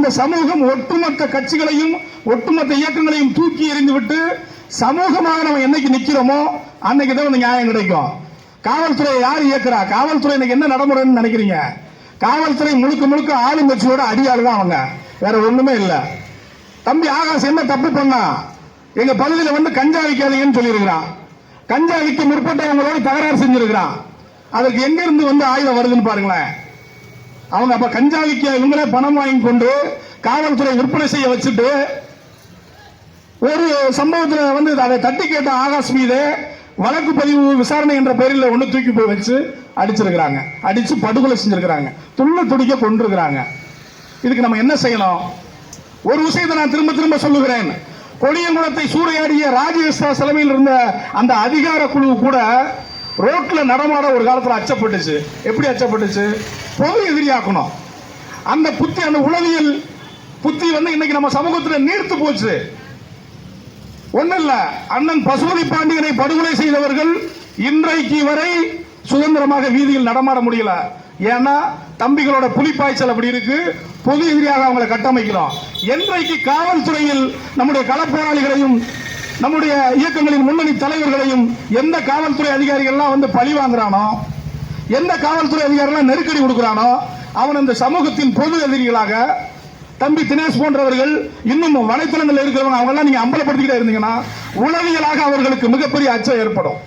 இந்த சமூகம் ஒட்டுமொத்த கட்சிகளையும் ஒட்டுமொத்த இயக்கங்களையும் தூக்கி எறிந்துவிட்டு சமூகமாக நம்ம என்னைக்கு நிக்கிறோமோ அன்னைக்கு தான் வந்து நியாயம் கிடைக்கும். காவல்துறை யார் இயக்குறா? காவல்துறை இன்னைக்கு என்ன நடைமுறைன்னு நினைக்கிறீங்க? காவல்துறை முழுக்க முழுக்க ஆளுங்கட்சியோட அடியாளு தான் அவங்க, வேற ஒண்ணுமே இல்ல. தம்பி ஆகாஷ் என்ன தப்பு பண்ணா? எங்க பகுதியில் வந்து கஞ்சா விற்காதீங்கன்னு சொல்லியிருக்கிறான். கஞ்சா விற்க முற்பட்டவங்களோட தகராறு செஞ்சிருக்கிறான். அதற்கு எங்க இருந்து வந்து ஆயுதம் வருதுன்னு பாருங்களேன். அவங்க அப்ப கஞ்சா விற்க இவங்களே பணம் வாங்கி கொண்டு காவல்துறை விற்பனை செய்ய வச்சுட்டு ஒரு சம்பவத்தில் வந்து அதை தட்டி கேட்ட ஆகாஷ் மீது வழக்கு பதிவு விசாரணை என்ற பெயரில் ஒன்று தூக்கி போய் வச்சு அடிச்சிருக்கிறாங்க. அடிச்சு படுகொலை செஞ்சிருக்கிறாங்க. துள்ள துடிக்க கொண்டிருக்கிறாங்க. இதுக்கு நம்ம என்ன செய்யணும்? ஒரு விஷயத்தை நான் திரும்ப திரும்ப சொல்லுகிறேன். கொடியங்குளத்தை சூறையாடிய ராஜேஷ் தலைமையில் இருந்த அந்த அதிகார குழு கூட ரோட்ல நடமாட ஒரு காலத்தில் அச்சப்பட்டுச்சு. எப்படி அச்சப்பட்டுச்சு? பொது எதிரியாக்கணும். அந்த புத்தி, அந்த உளவியல் புத்தி வந்து இன்னைக்கு நம்ம சமூகத்தில் நீர்த்து போச்சு. ஒண்ணு இல்ல, அண்ணன் பசுபதி பாண்டியனை படுகொலை செய்தவர்கள் இன்றைக்கு வரை சுதந்திரமாக வீதியில் நடமாட முடியல. ஏன்னா தம்பிகளோட புலிப்பாய்ச்சல் அப்படி இருக்கு. பொது எதிரியாக அவங்களை கட்டமைக்கிறோம். என்றைக்கு காவல்துறையில் நம்முடைய களப்போராளிகளையும் நம்முடைய இயக்கங்களின் முன்னணி தலைவர்களையும் எந்த காவல்துறை அதிகாரிகள்லாம் வந்து பழி வாங்குறானோ, எந்த காவல்துறை அதிகாரிகள் நெருக்கடி கொடுக்கிறானோ, அவன் இந்த சமூகத்தின் பொது எதிரிகளாக தம்பி தினேஷ் போன்றவர்கள் இன்னும் வலைத்தளங்கள் இருக்கிறவங்க அவங்கெல்லாம் நீங்க அம்பலப்படுத்திக்கிட்டே இருந்தீங்கன்னா உளவியலாக அவர்களுக்கு மிகப்பெரிய அச்சம் ஏற்படும்.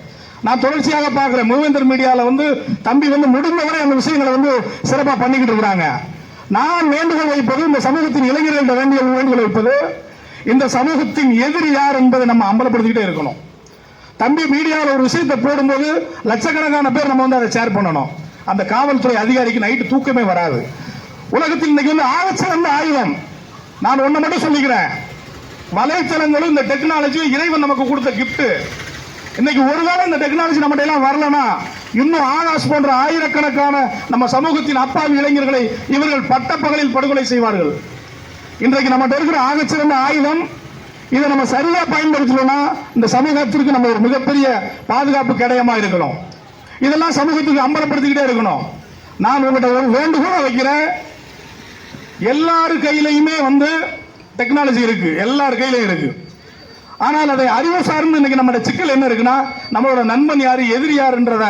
நான் தொடர்ச்சியாக பார்க்கிறேன். மூவேந்தர் மீடியாவில் வந்து தம்பி வந்து முடிந்தவரை அந்த விஷயங்களை வந்து சிறப்பாக பண்ணிக்கிட்டு இருக்கிறாங்க. நான் வேண்டுகோள் வைப்பது, இந்த சமூகத்தின் இளைஞர்கள் வேண்டுகோள் வைப்பது, இந்த சமூகத்தின் எதிரி யார் என்பதை நம்ம அம்பலப்படுத்திக்கிட்டே இருக்கணும். தம்பி மீடியாவில் ஒரு விஷயத்தை போடும்போது லட்சக்கணக்கான பேர் நம்ம வந்து அதை ஷேர் பண்ணணும். அந்த காவல்துறை அதிகாரிக்கு நைட்டு தூக்கமே வராது. உலகத்தில் இன்னைக்கு வந்து ஆகச்சிறந்த ஆயுதம். நான் ஒண்ணு மட்டும் சொல்லிக்கிறேன், வலைத்தளங்களும் இந்த டெக்னாலஜியும் இறைவன் நமக்கு கொடுத்த கிஃப்ட். இன்னைக்கு ஒருவேளை இந்த டெக்னாலஜி நம்ம எல்லாம் வரலனா இன்னும் ஆகாஷ் போன்ற ஆயிரக்கணக்கான நம்ம சமூகத்தின் அப்பாவி இளைஞர்களை இவர்கள் பட்டப்பகலில் படுகொலை செய்வார்கள். இன்றைக்கு நம்ம இருக்கிற ஆகச்சிறந்த ஆயுதம். இதை நம்ம சரியா பயன்படுத்தணும்னா இந்த சமூகத்திற்கு நம்ம ஒரு மிகப்பெரிய பாதுகாப்பு கிடையமா இருக்கணும். இதெல்லாம் சமூகத்துக்கு அம்பலப்படுத்திக்கிட்டே இருக்கணும். நான் உங்கள்கிட்ட ஒரு வேண்டுகோளை வைக்கிறேன். எல்லாரு கையிலையுமே வந்து டெக்னாலஜி இருக்கு, எல்லார் கையிலையும் இருக்கு. ஆனால் அதை அறிவு சார்ந்து இன்னைக்கு நம்ம சிக்கல் என்ன இருக்குன்னா, நம்மளோட நண்பன் யாரு எதிரி யாருன்றத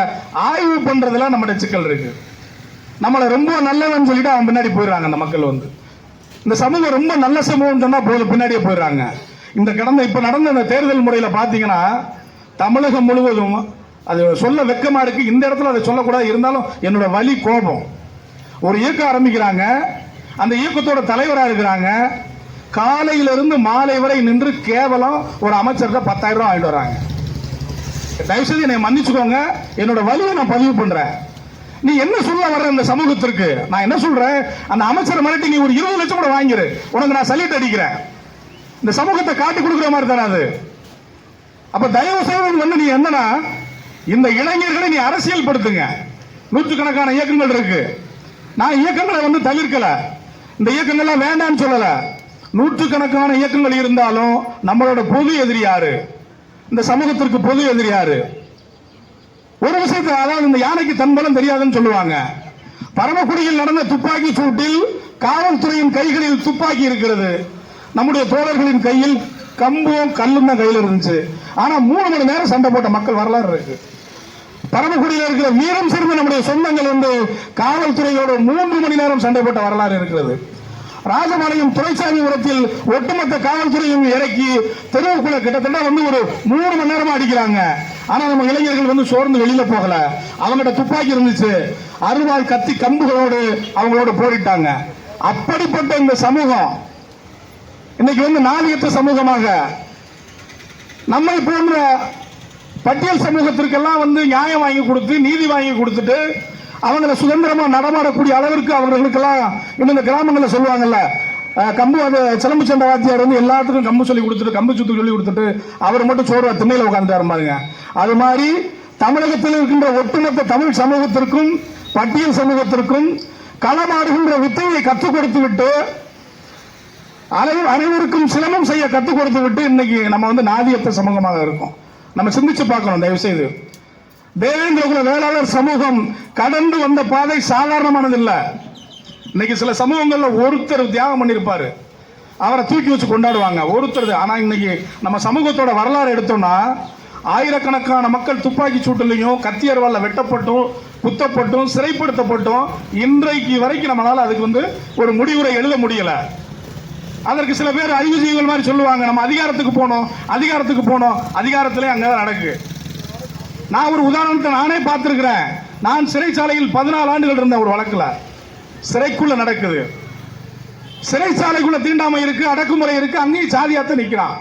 ஆய்வு பண்றதுல நம்ம சிக்கல் இருக்கு. நம்மளை ரொம்ப நல்லவன் சொல்லிட்டு அவன் பின்னாடி போயிடுறாங்க. அந்த மக்கள் வந்து இந்த சமூகம் ரொம்ப நல்ல சமூகம் சொன்னா போதும், பின்னாடியே போயிடுறாங்க. இந்த இப்ப நடந்த இந்த தேர்தல் முறையில பாத்தீங்கன்னா தமிழகம் முழுவதும் அது சொல்ல வெக்கமா இருக்கு. இந்த இடத்துல அதை சொல்லக்கூடாது, இருந்தாலும் என்னோட வலி கோபம். ஒரு இயக்கம் ஆரம்பிக்கிறாங்க, அந்த இயக்கத்தோட தலைவராக இருக்கிறாங்க. காலையிலிருந்து மாலை வரை நின்று கேவலம் ஒரு அமைச்சர்கிட்ட 10,000 ரூபாய் வாங்கிட்டு வராங்க. தயவுசெய்து என்னை மன்னிச்சுக்கோங்க, என்னோட வலியை நான் பதிவு பண்றேன். நீ என்ன சொல்ல வர்ற இந்த சமூகத்திற்கு? நான் என்ன சொல்றேன், அந்த அமைச்சர் மிரட்டி நீ ஒரு 20 லட்சம் கூட வாங்கிரு, உனக்கு நான் சல்யூட் அடிக்கிறேன். இந்த சமூகத்தை காட்டி கொடுக்குற மாதிரி தானே அது. அப்ப தயவு செய்து வந்து நீ என்னன்னா, இந்த இளைஞர்களை நீ அரசியல் படுத்துங்க. நூற்றுக்கணக்கான இயக்கங்கள் இருக்கு. நான் இயக்கங்களை வந்து தவிர்க்கல, இந்த இயக்கங்கள்லாம் வேண்டாம்னு சொல்லல. நூற்றுக்கணக்கான இயக்கங்கள் இருந்தாலும் நம்மளோட பொது எதிரி யாரு? இந்த சமூகத்திற்கு பொது எதிரி யாரு? ஒரு விஷயத்தை, அதாவது இந்த யானைக்கு தன்பலம் தெரியாதுன்னு சொல்லுவாங்க. பரமக்குடியில் நடந்த துப்பாக்கி சூட்டில் காவல்துறையின் கைகளில் துப்பாக்கி இருக்கிறது, நம்முடைய தோழர்களின் கையில் கம்பும் கல்லும் தான் கையில் இருந்துச்சு. ஆனா 3 மணி நேரம் சண்டை போட்ட மக்கள் வரலாறு இருக்கு. பரமக்குடியில் இருக்கிற வீரம் சிறந்த நம்முடைய சொந்தங்கள் வந்து காவல்துறையோட 3 மணி நேரம் சண்டை போட்ட வரலாறு இருக்கிறது. ராஜபாளையம் துரைசாமிபுரத்தில் ஒட்டுமொத்த காவல்துறையும் இறக்கி தெருவுக்குள்ள கிட்டத்தட்ட வந்து ஒரு 3 மணி நேரமா அடிக்கிறாங்க. ஆனா நம்ம இளைஞர்கள் வந்து சோர்ந்து வெளியில போகல. அவங்ககிட்ட துப்பாக்கி இருந்துச்சு, அருவாள் கத்தி கம்புகளோடு அவங்களோட போரிட்டாங்க. அப்படிப்பட்ட இந்த சமூகம் இன்னைக்கு வந்து நாதியற்ற சமூகமாக நம்மை போன்ற பட்டியல் சமூகத்திற்கெல்லாம் வந்து நியாயம் வாங்கி கொடுத்து நீதி வாங்கி கொடுத்துட்டு அவங்களை சுதந்திரமா நடமாடக்கூடிய அளவிற்கு அவர்களுக்கெல்லாம் இன்னும் இந்த கிராமங்களில் சொல்லுவாங்கல்ல, கம்பு, அது சிலம்பு சண்டை வாத்தியார் வந்து எல்லாத்துக்கும் கம்பு சொல்லி கொடுத்துட்டு கம்பு சுத்து சொல்லி கொடுத்துட்டு அவர் மட்டும் சோர்வா திண்ணையில உட்காந்துட்டு பாருங்க. அது மாதிரி தமிழகத்தில் இருக்கின்ற ஒட்டுமொத்த தமிழ் சமூகத்திற்கும் பட்டியல் சமூகத்திற்கும் களமாடுகின்ற வித்தையை கற்றுக் கொடுத்து விட்டு அனைவருக்கும் சிலம்பம் செய்ய கற்றுக் கொடுத்து விட்டு இன்னைக்கு நம்ம வந்து நாதியற்ற சமூகமாக இருக்கும். நம்ம சிந்திச்சு பார்க்கணும். தயவு செய்து தேவேந்திர குல வேளாளர் சமூகம் கடந்து வந்த பாதை சாதாரணமானது இல்ல. இன்னைக்கு சில சமூகங்கள்ல ஒருத்தர் தியாகம் பண்ணியிருப்பாரு, அவரை தூக்கி வச்சு கொண்டாடுவாங்க ஒருத்தர். ஆனா இன்னைக்கு நம்ம சமூகத்தோட வரலாறு எடுத்தோம்னா ஆயிரக்கணக்கான மக்கள் துப்பாக்கி சூட்டிலையும் கத்தியர்வால வெட்டப்பட்டும் குத்தப்பட்டும் சிறைப்படுத்தப்பட்டும் இன்றைக்கு வரைக்கும் நம்மளால அதுக்கு ஒரு முடிவுரை எழுத முடியல. அதற்கு சில பேர் அறிவுஜீவிகள் மாதிரி சொல்லுவாங்க, நம்ம அதிகாரத்துக்கு போனோம் அதிகாரத்திலே அங்கதான் நடக்கு. நான் ஒரு உதாரணத்தை நானே பார்த்திருக்கிறேன். நான் சிறைச்சாலையில் 14 ஆண்டுகள் இருந்த ஒரு வழக்குல சிறைக்குள்ள நடக்குது. சிறைச்சாலைக்குள்ள தீண்டாமை இருக்கு, அடக்குமுறை இருக்கு, அங்கேயும் சாதியாத்த நிக்கிறான்.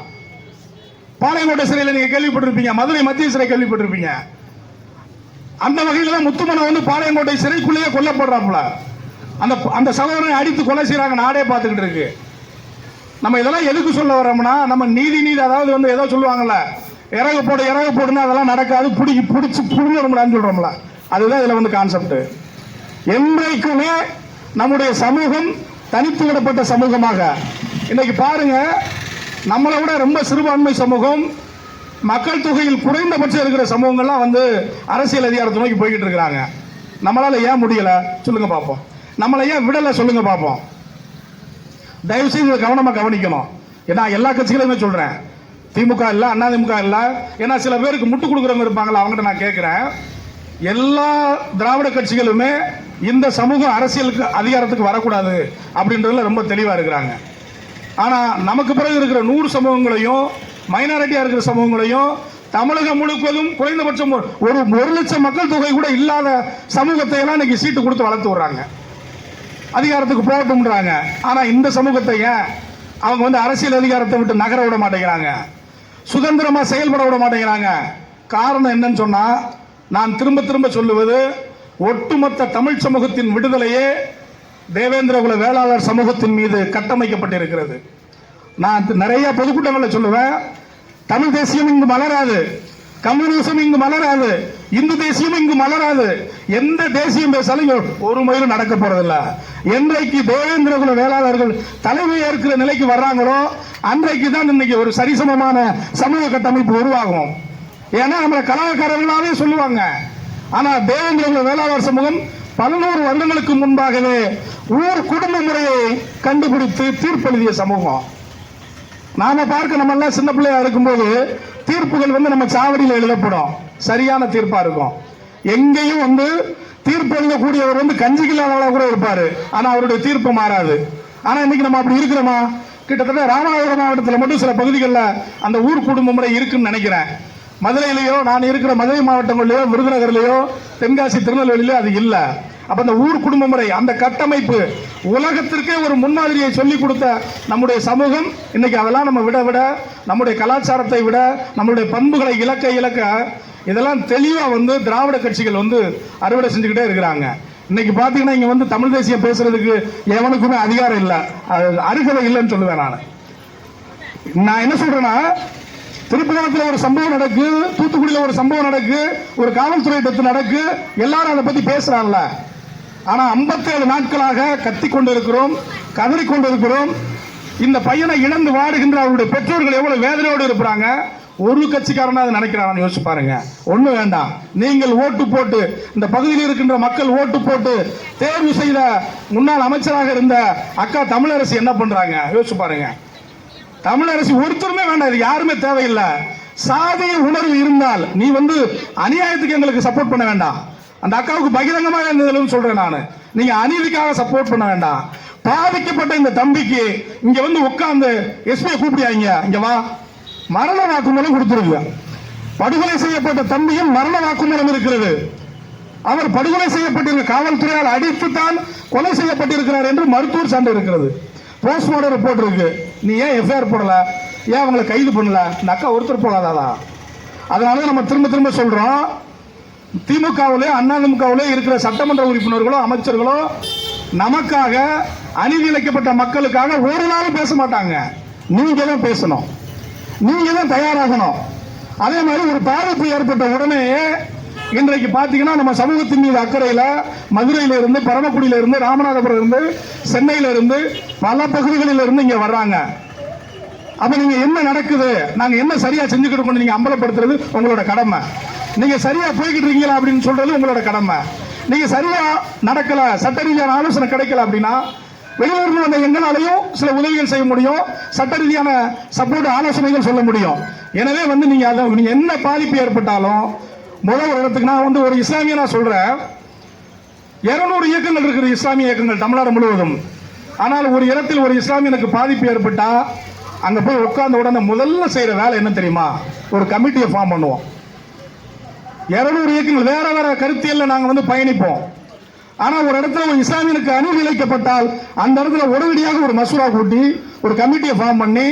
பாளையங்கோட்டை சிறையில் நீங்க கேள்விப்பட்டிருப்பீங்க, மதுரை மத்திய சிறை கேள்விப்பட்டிருப்பீங்க. அந்த வகையில தான் முத்துமணம் பாளையங்கோட்டை சிறைக்குள்ளேயே கொல்லப்படுறாப்புல. அந்த சகோதரனை அடித்து கொலை செய்யறாங்க, நாடே பார்த்துக்கிட்டு இருக்கு. நம்ம இதெல்லாம் எதுக்கு சொல்ல வரோம்னா, நம்ம நீதி அதாவது ஏதோ சொல்லுவாங்கல்ல, இறகு போடுன்னு அதெல்லாம் நடக்காது, பிடிச்சு புடுங்கணும்னு சொல்றோம்ல, அதுதான் இதுல கான்செப்ட். என்றைக்குமே நம்முடைய சமூகம் தனித்து விடப்பட்ட சமூகமாக இன்னைக்கு பாருங்க. நம்மளை விட ரொம்ப சிறுபான்மை சமூகம், மக்கள் தொகையில் குறைந்தபட்சம் இருக்கிற சமூகங்கள்லாம் அரசியல் அதிகாரத்தை நோக்கி போய்கிட்டு இருக்கிறாங்க. நம்மளால ஏன் முடியல சொல்லுங்க பார்ப்போம், நம்மளை ஏன் விடல சொல்லுங்க பார்ப்போம். தயவு செய்து கவனமா கவனிக்கணும். ஏன்னா எல்லா கட்சிகளையுமே சொல்றேன், திமுக இல்ல அதிமுக இல்ல. ஏன்னா சில பேருக்கு முட்டு கொடுக்குறவங்க இருப்பாங்களா, அவங்ககிட்ட நான் கேட்கிறேன். எல்லா திராவிட கட்சிகளுமே இந்த சமூகம் அரசியலுக்கு அதிகாரத்துக்கு வரக்கூடாது அப்படின்றதுல ரொம்ப தெளிவா இருக்கிறாங்க. ஆனா நமக்கு பிறகு இருக்கிற 100 சமூகங்களையும் மைனாரிட்டியா இருக்கிற சமூகங்களையும் தமிழகம் முழுவதும் குறைந்தபட்சம் ஒரு 1 லட்சம் மக்கள் தொகை கூட இல்லாத சமூகத்தை எல்லாம் இன்னைக்கு சீட்டு கொடுத்து வளர்த்து விடுறாங்க, அதிகாரத்துக்கு போகட்டும்ன்றாங்க. ஆனா இந்த சமூகத்தை அவங்க அரசியல் அதிகாரத்தை விட்டு நகர விட மாட்டேங்கிறாங்க, சுதந்திரமா செயல்பட விட மாட்டேங்கிறாங்க. காரணம் என்னன்னு சொன்னா, நான் திரும்ப சொல்லுவது, ஒட்டுமொத்த தமிழ் சமூகத்தின் விடுதலையே தேவேந்திரகுல வேளாளர் சமூகத்தின் மீது கட்டமைக்கப்பட்டிருக்கிறது. நான் நிறைய பொதுக்கூட்டங்களில் சொல்லுவேன், தமிழ் தேசியம் இங்கு மலராது, கம்யூனிசம் இங்கு மலராது, இந்து தேசியம் இங்கு மலராது. எந்த தேசியம் பேசாலும் ஒரு மயிலும் நடக்க போறதில்ல. என்றைக்கு தேவேந்திரகுல வேளாளர்கள் தலைமை ஏற்கிற நிலைக்கு வர்றாங்களோ அன்றைக்கு தான் இன்னைக்கு ஒரு சரிசமமான சமூக கட்டமைப்பு உருவாகும். ஏன்னா நம்மளை கலாக்காரர்களாவே சொல்லுவாங்க. ஆனா தேவேந்திரகுல வேளாளர் சமூகம் 1100 வருடங்களுக்கு முன்பாகவே ஊர் குடும்ப முறையை கண்டுபிடித்து தீர்ப்பெழுதிய சமூகம். நாம பார்க்க நம்ம எல்லாம் சின்ன பிள்ளையா இருக்கும்போது தீர்ப்புகள் நம்ம சாவடியில் எழுதப்படும், சரியான தீர்ப்பா இருக்கும். எங்கேயும் தீர்ப்பு எழுதக்கூடியவர் கஞ்சிக்கு இல்லாதவளா கூட இருப்பாரு, ஆனா அவருடைய தீர்ப்பு மாறாது. ஆனா இன்னைக்கு நம்ம அப்படி இருக்கிறோமா? கிட்டத்தட்ட ராமநாதபுரம் மாவட்டத்தில் மட்டும் சில பகுதிகளில் அந்த ஊர் குடும்ப முறை இருக்குன்னு நினைக்கிறேன். மதுரையிலேயோ, நான் இருக்கிற மதுரை மாவட்டங்களிலேயோ, விருதுநகர்லயோ, தென்காசி, திருநெல்வேலியிலோ அது இல்ல. அப்ப அந்த ஊர் குடும்ப முறை, அந்த கட்டமைப்பு உலகத்திற்கே ஒரு முன்மாதிரியை சொல்லிக் கொடுத்த நம்முடைய சமூகம் இன்னைக்கு அதெல்லாம் நம்ம விட நம்முடைய கலாச்சாரத்தை விட நம்முடைய பண்புகளை இழக்க இதெல்லாம் தெளிவா திராவிட கட்சிகள் அறுவடை செஞ்சுக்கிட்டே இருக்கிறாங்க. இன்னைக்கு பாத்தீங்கன்னா இங்க தமிழ் தேசியம் பேசுறதுக்கு எவனுக்குமே அதிகாரம் இல்ல, அருகதை இல்லைன்னு சொல்லுவேன். நான் என்ன சொல்றேன்னா, திருப்பதியில் ஒரு சம்பவம் நடக்கு, தூத்துக்குடியில் ஒரு சம்பவம் நடக்கு, ஒரு காவல்துறை டெத்து நடக்கு, எல்லாரும் அதை பத்தி பேசுறாங்கல்ல. ஆனா 57 நாட்களாக கத்திக் கொண்டிருக்கிறோம், கதறிக்கொண்டிருக்கிறோம். இந்த பையனை இழந்து வாடுகின்ற அவருடைய பெற்றோர்கள் எவ்வளவு வேதனையோடு இருப்பாங்க. ஒரு கட்சிக்காரனா அதை நினைக்கிறான், யோசிச்சு பாருங்க. ஒண்ணு வேண்டாம், நீங்கள் ஓட்டு போட்டு, இந்த பகுதியில் இருக்கின்ற மக்கள் ஓட்டு போட்டு தேர்வு செய்த முன்னாள் அமைச்சராக இருந்த அக்கா தமிழரசி என்ன பண்றாங்க யோசிச்சு பாருங்க. தமிழரசி ஒருத்தருமே வேண்டாம், இது யாருமே தேவையில்லை. சாதிய உணர்வு இருந்தால் நீ அநியாயத்துக்கு எங்களுக்கு சப்போர்ட் பண்ண வேண்டாம். அந்த அக்காவுக்கு பகிரங்கமாக இருந்ததுன்னு சொல்றேன் நான். நீங்க அநீதிக்காக சப்போர்ட் பண்ண வேண்டாம். பாதிக்கப்பட்ட இந்த தம்பிக்கு இங்க உட்கார்ந்து எஸ்பியை கூப்பிடியாங்க, இங்க வா, மரண வாக்குமூலம் கொடுத்துருங்க. படுகொலை செய்யப்பட்ட தம்பியும் மரண வாக்குமூலம் இருக்கிறது. அவர் படுகொலை செய்யப்பட்டிருக்க காவல்துறையால் அடித்துத்தான் கொலை செய்யப்பட்டிருக்கிறார் என்று மருத்துவர் சான்று இருக்கிறது. போஸ்ட்மார்டம் ரிப்போர்ட் இருக்கு. நீ ஏன் எஃப்ஐஆர் போடல, ஏன் அவங்களை கைது பண்ணல? இந்த அக்கா ஒருத்தர் போடாதா? அதனால நம்ம திரும்ப சொல்றோம், திமுகவிலே அதிமுகவிலே இருக்கிற சட்டமன்ற உறுப்பினர்களோ அமைச்சர்களோ நமக்காக, அநீதி இழைக்கப்பட்ட மக்களுக்காக ஒரு நாளும் பேச மாட்டாங்க. நீங்க தான் பேசணும், நீங்க தான் தயாராகணும். அதே மாதிரி ஒரு பாதிப்பு ஏற்பட்ட உடனே இன்றைக்கு பாத்தீங்கன்னா நம்ம சமூகத்தின் மீது அக்கறையில மதுரையில இருந்து, பரமக்குடியில இருந்து, ராமநாதபுரம் இருந்து, சென்னையில இருந்து, பல பகுதிகளில் இருந்து இங்க வர்றாங்க. அப்ப நீங்க என்ன நடக்குது, நாங்க என்ன சரியா செஞ்சுக்கிட்டு இருக்கோம் நீங்க அம்பலப்படுத்துறது உங்களோட கடமை. நீங்க சரியா போய்கிட்டு இருக்கீங்களா அப்படின்னு சொல்றது உங்களோட கடமை. நீங்க சரியா நடக்கல, சட்ட ரீதியான ஆலோசனை கிடைக்கல அப்படின்னா வெளியூர்ல வந்த எங்களாலையும் சில உதவிகள் செய்ய முடியும், சட்ட ரீதியான சப்போர்ட் ஆலோசனைகள் சொல்ல முடியும். எனவே நீங்க அதை நீங்க என்ன பாதிப்பு ஏற்பட்டாலும் முதல் ஒரு இடத்துக்கு நான் ஒரு இஸ்லாமிய நான் சொல்றேன், 200 இயக்கங்கள் இருக்கிற இஸ்லாமிய இயக்கங்கள் தமிழ்நாடு முழுவதும். ஆனால் ஒரு இடத்தில் ஒரு இஸ்லாமியனுக்கு பாதிப்பு ஏற்பட்டா அங்க போய் உட்கார்ந்த உடனே முதல்ல செய்யற வேலை என்ன தெரியுமா? ஒரு கமிட்டியை ஃபார்ம் பண்ணுவோம். 200 இயக்கங்கள் வேற வேற கருத்தியல்ல நாங்க பயணிப்போம். ஆனா ஒரு இடத்துல ஒரு இஸ்லாமியனுக்கு அநீதி இழைக்கப்பட்டால் அந்த இடத்துல உடனடியாக ஒரு மசூரா கூட்டி ஒரு கமிட்டியை ஃபார்ம் பண்ணி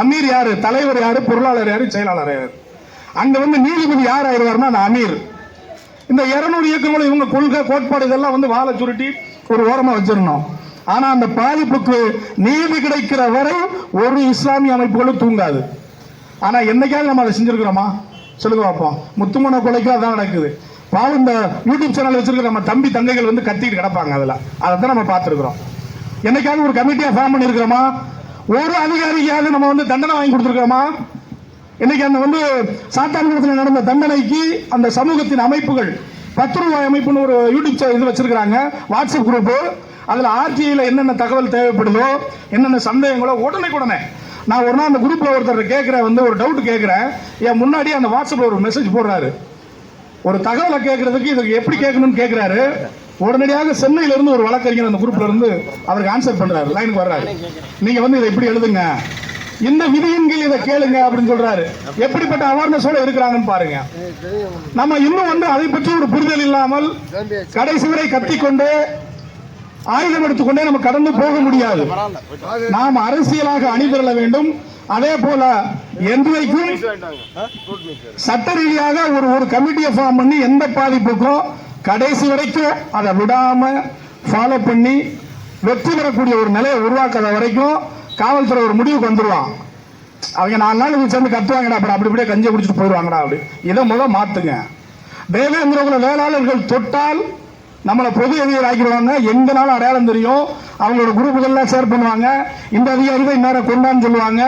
அமீர் யாரு, தலைவர் யாரு, பொருளாளர் யாரு, செயலாளர் யாரு, அங்க நீதிபதி யார் ஆயிடுவார்னா அந்த அமீர். இந்த 200 இயக்கங்களும் இவங்க கொள்கை கோட்பாடு இதெல்லாம் வாழை சுருட்டி ஒரு ஓரமா வச்சிடணும். ஆனா அந்த பாதிப்புக்கு நீதி கிடைக்கிற வரை ஒரு இஸ்லாமிய அமைப்புகளும் தூங்காது. ஆனா என்னைக்காவது நம்ம அதை செஞ்சிருக்கிறோமா? சொல்லுங்க பார்ப்போம். முத்துமன கொலைக்கு அதான் நடக்குது. பாவம் இந்த யூடியூப் சேனல் வச்சிருக்கிற நம்ம தம்பி தங்கைகள் கத்திட்டு கிடப்பாங்க. அதைத்தான் நம்ம பார்த்திருக்கிறோம். என்னைக்காவது ஒரு கமிட்டியா ஃபார்ம் பண்ணிருக்கிறோமா? ஒரு அதிகாரியாவது நம்ம தண்டனை வாங்கி கொடுத்துருக்கிறோமா? இன்னைக்கு அந்த சாத்தான்குளத்தில் நடந்த தண்டனைக்கு அந்த சமூகத்தின் அமைப்புகள் 10 ரூபாய் அமைப்புன்னு ஒரு யூடியூப் இது வச்சிருக்காங்க, வாட்ஸ்அப் குரூப். அதுல ஆர்டிஐல என்னென்ன தகவல் தேவைப்படுதோ, என்னென்ன சந்தேகங்களோ உடனே நான் ஒரு நாள் அந்த குரூப்ல ஒருத்தர் கேட்கிறேன், ஒரு டவுட் கேட்கிறேன். என் முன்னாடி அந்த வாட்ஸ்அப்ல ஒரு மெசேஜ் போடுறாரு. ஒரு தகவலை கேட்கறதுக்கு இதுக்கு எப்படி கேட்கணும்னு கேட்கிறாரு. உடனடியாக சென்னையில இருந்து ஒரு வழக்கறிஞர் அந்த குரூப்ல இருந்து அவருக்கு ஆன்சர் பண்றாரு, லைனுக்கு வர்றாரு. நீங்க இதை இப்படி எழுதுங்க, இந்த விதியின் கீழ் இதை கேளுங்க அப்படின்னு சொல்றாரு. எப்படிப்பட்ட அவேர்னஸோட இருக்கிறாங்கன்னு பாருங்க. நம்ம இன்னும் அதை பற்றி ஒரு புரிதல் இல்லாமல் கடைசி வரை கத்திக்கொண்டு ஆயுதம் எடுத்துக்கொண்டே நம்ம கடந்து போக முடியாது. நாம் அரசியலாக அணிதிரள வேண்டும். அதே போல என்றைக்கும் சட்ட ரீதியாக ஒரு கமிட்டியை ஃபார்ம் பண்ணி எந்த பாதிப்புக்கும் கடைசி வரைக்கும் அதை விடாம ஃபாலோ பண்ணி வெற்றி பெறக்கூடிய ஒரு நிலையை உருவாக்காத வரைக்கும் காவல்துறை ஒரு முடிவுக்கு வந்துருவான். அவங்க 4 நாள் சேர்ந்து கத்துவாங்கடா, அப்படி அப்படியே கஞ்சி குடிச்சிட்டு போயிடுவாங்கடா. அப்படி இதை முதல் மாத்துங்க. தேவேந்திரகுல வேளாளர்கள் தொட்டால் நம்மளை பொது அதிகாரி ஆக்கிடுவாங்க. எங்கனாலும் அடையாளம் தெரியும். அவங்களோட குரூப்புகள்லாம் ஷேர் பண்ணுவாங்க. இந்த அதிகாரி தான் இந்நேரம் கொண்டான்னு சொல்லுவாங்க.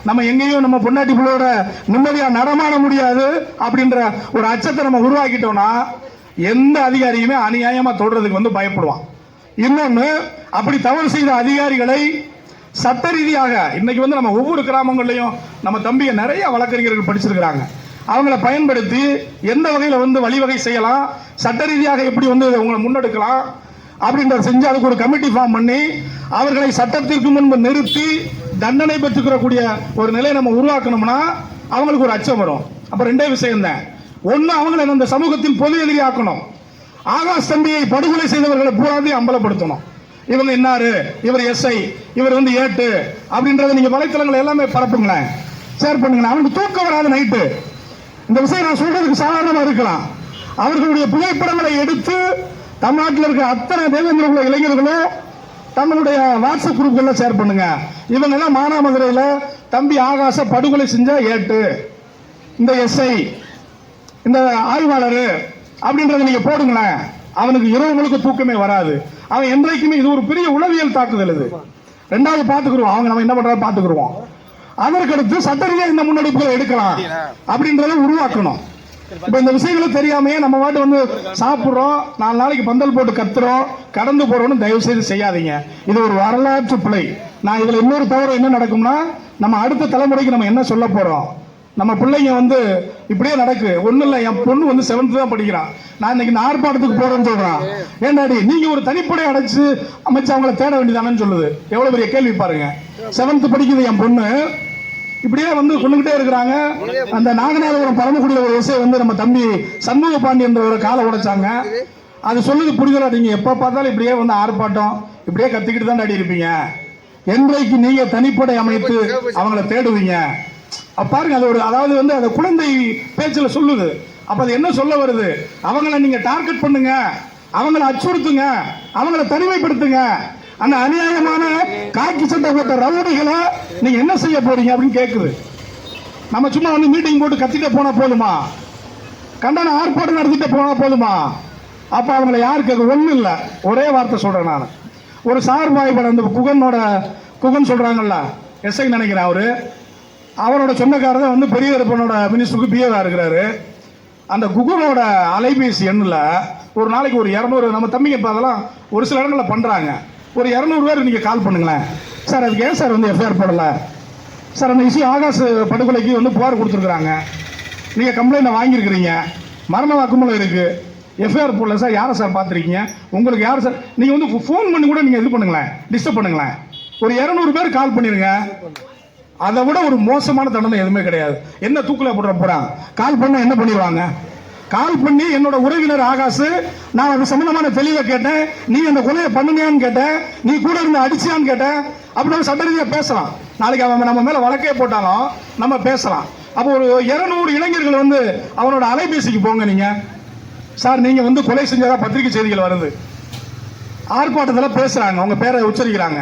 நம்ம எங்கேயும் நம்ம பொன்னாட்டி பிள்ளையோட நிம்மதியா நடமாட முடியாது அப்படின்ற ஒரு அச்சத்தை நம்ம உருவாக்கிட்டோம்னா எந்த அதிகாரியுமே அநியாயமா தொடுறதுக்கு பயப்படுவான். இன்னொன்னு, அப்படி தவறு செய்த அதிகாரிகளை சட்ட ரீதியாக இன்னைக்கு நம்ம ஒவ்வொரு கிராமங்கள்லயும் நம்ம தம்பிய நிறைய வழக்கறிஞர்கள் படிச்சிருக்கிறாங்க. அவங்களை பயன்படுத்தி எந்த வகையில் வழிவகை செய்யலாம், சட்ட ரீதியாக எப்படி உங்களை முன்னெடுக்கலாம் அப்படின்றத செஞ்சு அதுக்கு ஒரு கமிட்டி ஃபார்ம் பண்ணி அவர்களை சட்டத்திற்கு முன்பு நிறுத்தி தண்டனை பெற்றுக்கிறக்கூடிய ஒரு நிலையை நம்ம உருவாக்கணும்னா அவங்களுக்கு ஒரு அச்சம் வரும். அப்ப 2 விஷயம் தான். ஒன்னு, அவங்களை அந்த சமூகத்தின் பொது எதிரி ஆக்கணும். ஆகாஷ் தம்பியை படுகொலை செய்தவர்களை பூராதையும் அம்பலப்படுத்தணும். இவங்க இன்னாரு, இவர் எஸ்ஐ, இவர் ஏட்டு அப்படின்றத நீங்க வலைத்தளங்கள் எல்லாமே பரப்புங்களேன், ஷேர் பண்ணுங்க. அவனுக்கு தூக்கம் வராது நைட்டு. இந்த விஷயம் நான் சொல்றதுக்கு சாதாரணமா இருக்கலாம். அவர்களுடைய புகைப்படங்களை எடுத்து தமிழ்நாட்டில் இருக்கிற அத்தனை தேவேந்திர இளைஞர்களும் தங்களுடைய வாட்ஸ்அப் குரூப்ல ஷேர் பண்ணுங்க. இவங்க எல்லாம் மானாமதுரையில தம்பி ஆகாச படுகொலை செஞ்ச ஏட்டு, இந்த எஸ்ஐ, இந்த ஆய்வாளர் அப்படின்றத நீங்க போடுங்களேன். அவனுக்கு இரவு முழுக்க தூக்கமே வராது. அவன் என்றைக்குமே இது ஒரு பெரிய உளவியல் தாக்குதல். இது 2வது பாத்துக்குருவோம். அவங்க நம்ம என்ன பண்றாங்க பாத்துக்குருவோம். அதற்கடுத்து சட்ட ரீதியாக இந்த முன்னெடுப்புகளை எடுக்கலாம் அப்படின்றத உருவாக்கணும். இப்ப இந்த விஷயங்களும் தெரியாமையே நம்ம பாட்டு சாப்பிடுறோம், 4 நாளைக்கு பந்தல் போட்டு கத்துறோம், கடந்து போறோம்னு தயவு செய்து செய்யாதீங்க. இது ஒரு வரலாற்று பிழை. நான் இதுல இன்னொரு தவறு என்ன நடக்கும்னா, நம்ம அடுத்த தலைமுறைக்கு நம்ம என்ன சொல்ல போறோம்? நம்ம பிள்ளைங்க இப்படியே நடக்கு. ஒண்ணு இல்ல, என் பொண்ணு 7th தான் படிக்கிறான். நான் இன்னைக்கு ஆர்ப்பாட்டத்துக்கு போறேன்னு சொல்றான். ஏண்டாடி நீங்க ஒரு தனிப்படை அடைச்சு அமைச்சு அவங்களை தேட வேண்டியதானு சொல்லுது. எவ்வளவு பெரிய கேள்வி பாருங்க. 7th படிக்குது என் பொண்ணு. இப்படியே கொண்டுகிட்டே இருக்கிறாங்க. அந்த நாகநாதபுரம் பரமக்குடியில ஒரு விஷயம் நம்ம தம்பி சண்முக பாண்டியன்ற ஒரு காலை உடைச்சாங்க. அது சொல்லுது புரிதலா? நீங்க எப்ப பார்த்தாலும் இப்படியே ஆர்ப்பாட்டம் இப்படியே கத்திக்கிட்டு தான் அடி இருப்பீங்க. என்றைக்கு நீங்க தனிப்படை அமைத்து அவங்களை தேடுவீங்க? பாருங்க, அது ஒரு அதாவது அந்த குழந்தை பேச்சுல சொல்லுது. அப்ப அது என்ன சொல்ல வருது? அவங்களை நீங்க டார்கெட் பண்ணுங்க, அவங்களை அச்சுறுத்துங்க, அவங்களை தனிமைப்படுத்துங்க. அந்த அநியாயமான காக்கி சட்டை போட்ட ரவுடிகளை நீங்க என்ன செய்ய போறீங்க அப்படின்னு கேக்குது. நம்ம சும்மா மீட்டிங் போட்டு கத்திட்டு போனா போதுமா? கண்டன ஆர்ப்பாட்டம் நடத்திட்டு போனா போதுமா? அப்ப அவங்களை யாரு கேட்க? ஒண்ணு இல்ல, ஒரே வார்த்தை சொல்றேன் நான். ஒரு சார்பாய்பட அந்த குகன் சொல்றாங்கல்ல, எஸ்ஐ நினைக்கிறேன். அவரோட சொந்தக்காரர் பெரிய மினிஸ்டருக்கு பிஏவா இருக்கிறாரு. அந்த குகனோட அலைபேசி எண்ணில் ஒரு நாளைக்கு ஒரு 200 நம்ம தம்பிங்க இப்போ அதெல்லாம் ஒரு சில இடங்களில் பண்ணுறாங்க. ஒரு 200 பேர் நீங்கள் கால் பண்ணுங்களேன். சார் அதுக்கு ஏன் சார் வந்து எஃப்ஐஆர் போடலை சார்? அந்த இஷ்யூ ஆகாஷ் படுகொலைக்கு வந்து புகார் கொடுத்துருக்குறாங்க, நீங்கள் கம்ப்ளைண்ட் வாங்கியிருக்கிறீங்க, மரண வாக்குமூலம் இருக்குது, எஃப்ஐஆர் போடல சார். யாரை சார் பார்த்துருக்கீங்க? உங்களுக்கு யார் சார்? நீங்கள் வந்து ஃபோன் பண்ணி கூட நீங்கள் இது பண்ணுங்களேன், டிஸ்டர்ப் பண்ணுங்களேன். ஒரு 200 பேர் கால் பண்ணிடுங்க. அதை விட ஒரு மோசமான தண்டனை எதுவுமே கிடையாது. என்ன தூக்கில் போடுற போகிறான்? கால் பண்ண என்ன பண்ணிடுவாங்க? கால் பண்ணி என்னோட உறவினர் ஆகாஷ், நான் அது சம்பந்தமான தெளிவை கேட்டேன், நீ அந்த கொலையை பண்ணுனியான்னு கேட்டேன், நீ கூட இருந்து அடிச்சியான்னு கேட்டேன், அப்படின்னு சட்ட ரீதியாக பேசலாம். நாளைக்கு அவன் நம்ம மேலே வழக்கே போட்டாலும் நம்ம பேசலாம். அப்போ ஒரு 200 இளைஞர்கள் வந்து அவனோட அலைபேசிக்கு போங்க. நீங்கள் சார் நீங்கள் வந்து கொலை செஞ்சதா பத்திரிகை செய்திகள் வருது, ஆர்ப்பாட்டத்தில் பேசுகிறாங்க, உங்கள் பேரை உச்சரிக்கிறாங்க,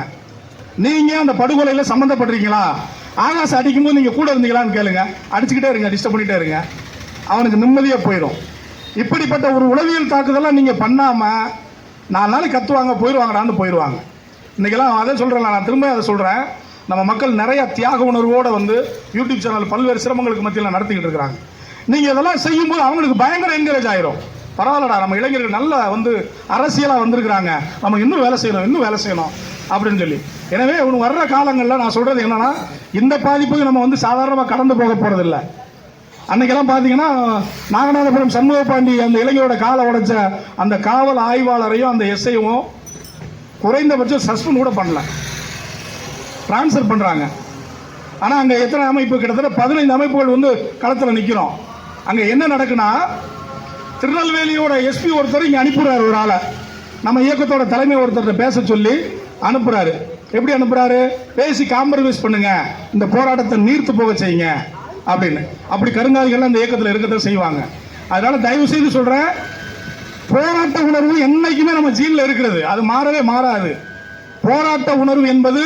நீங்கள் அந்த படுகொலையில் சம்மந்தப்பட்டிருக்கீங்களா? ஆகாஷ் அடிக்கும்போது நீங்கள் கூட இருந்தீங்களான்னு கேளுங்க. அடிச்சுக்கிட்டே இருங்க, டிஸ்டர்ப் பண்ணிகிட்டே இருங்க, அவனுக்கு நிம்மதியாக போயிடும். இப்படிப்பட்ட ஒரு உளவியல் தாக்குதலாம் நீங்கள் பண்ணாமல் 4 நாளைக்கு கத்துவாங்க, போயிடுவாங்கடான்னு போயிடுவாங்க. இன்றைக்கெல்லாம் அதை சொல்கிறேன், நான் திரும்ப அதை சொல்கிறேன். நம்ம மக்கள் நிறைய தியாக உணர்வோடு வந்து யூடியூப் சேனல் பல்வேறு சிரமங்களுக்கு மத்தியில் நடத்திக்கிட்டு இருக்கிறாங்க. நீங்கள் இதெல்லாம் செய்யும்போது அவங்களுக்கு பயங்கர என்கரேஜ் ஆயிரும். பரவாயில்லடா, நம்ம இளைஞர்கள் நல்ல வந்து அரசியலாக வந்திருக்கிறாங்க, நம்ம இன்னும் வேலை செய்யணும் அப்படின்னு சொல்லி. எனவே இவனு வர்ற காலங்களில் நான் சொல்கிறது என்னன்னா, இந்த பாதிப்புக்கு நம்ம வந்து சாதாரணமாக கடந்து போக போகிறதில்லை. அன்னைக்கெல்லாம் பார்த்தீங்கன்னா நாகநாதபுரம் சண்முக பாண்டி அந்த இளைஞரோட காலை உடைச்ச அந்த காவல் ஆய்வாளரையும் அந்த எஸ்ஐயும் குறைந்தபட்சம் சஸ்பெண்ட் கூட பண்ணல, டிரான்ஸ்ஃபர் பண்ணுறாங்க. ஆனால் அங்கே எத்தனை அமைப்பு, கிட்டத்தட்ட 15 அமைப்புகள் வந்து களத்தில் நிற்கிறோம். அங்கே என்ன நடக்குன்னா, திருநெல்வேலியோட எஸ்பி ஒருத்தர் இங்கே அனுப்புகிறாரு ஒரு ஆளை, நம்ம இயக்கத்தோட தலைமை ஒருத்தர் பேச சொல்லி அனுப்புகிறாரு. எப்படி அனுப்புகிறாரு? பேசி காம்ப்ரமைஸ் பண்ணுங்க, இந்த போராட்டத்தை நீர்த்து போக செய்யுங்க அப்படின்னு. அப்படி கருங்காதிகள் அந்த இயக்கத்தில் இருக்கத்தான் செய்வாங்க. அதனால தயவு செய்து சொல்கிறேன், போராட்ட உணர்வு என்னைக்குமே நம்ம ஜீன்ல இருக்கிறது, அது மாறவே மாறாது. போராட்ட உணர்வு என்பது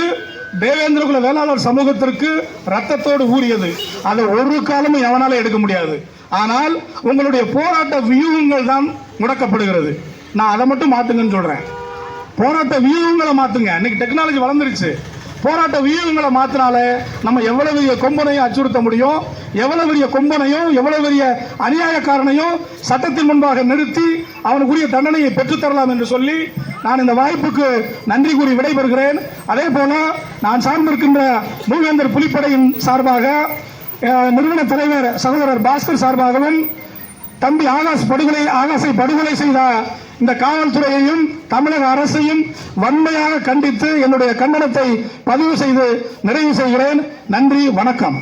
தேவேந்திரகுல வேளாளர் சமூகத்திற்கு ரத்தத்தோடு ஊறியது, அதை ஒரு காலமும் எவனாலும் எடுக்க முடியாது. ஆனால் உங்களுடைய போராட்ட வியூகங்கள் தான் முடக்கப்படுகிறது. நான் அதை மட்டும் மாத்துங்கன்னு சொல்றேன். போராட்ட வியூகங்களை மாத்துங்க. இன்னைக்கு டெக்னாலஜி வளர்ந்துருச்சு. போராட்ட வியூகங்களை மாத்தினாலே நம்ம எவ்வளவு பெரிய கொம்பனையும் அச்சுறுத்த முடியும், எவ்வளவு பெரிய கொம்பனையும் எவ்வளவு பெரிய அநியாயக்காரனையும் சட்டத்தின் முன்பாக நிறுத்தி அவனுக்குரிய தண்டனையை பெற்றுத்தரலாம் என்று சொல்லி நான் இந்த வாய்ப்புக்கு நன்றி கூறி விடைபெறுகிறேன். அதே போல நான் சார்ந்திருக்கின்ற மூவேந்தர் புலிப்படையின் சார்பாக, நிறுவன தலைவர் சகோதரர் பாஸ்கர் சார்பாகவும், தம்பி ஆகாஷை படுகொலை செய்த இந்த காவல்துறையையும் தமிழக அரசையும் வன்மையாக கண்டித்து என்னுடைய கண்டனத்தை பதிவு செய்து நிறைவு செய்கிறேன். நன்றி, வணக்கம்.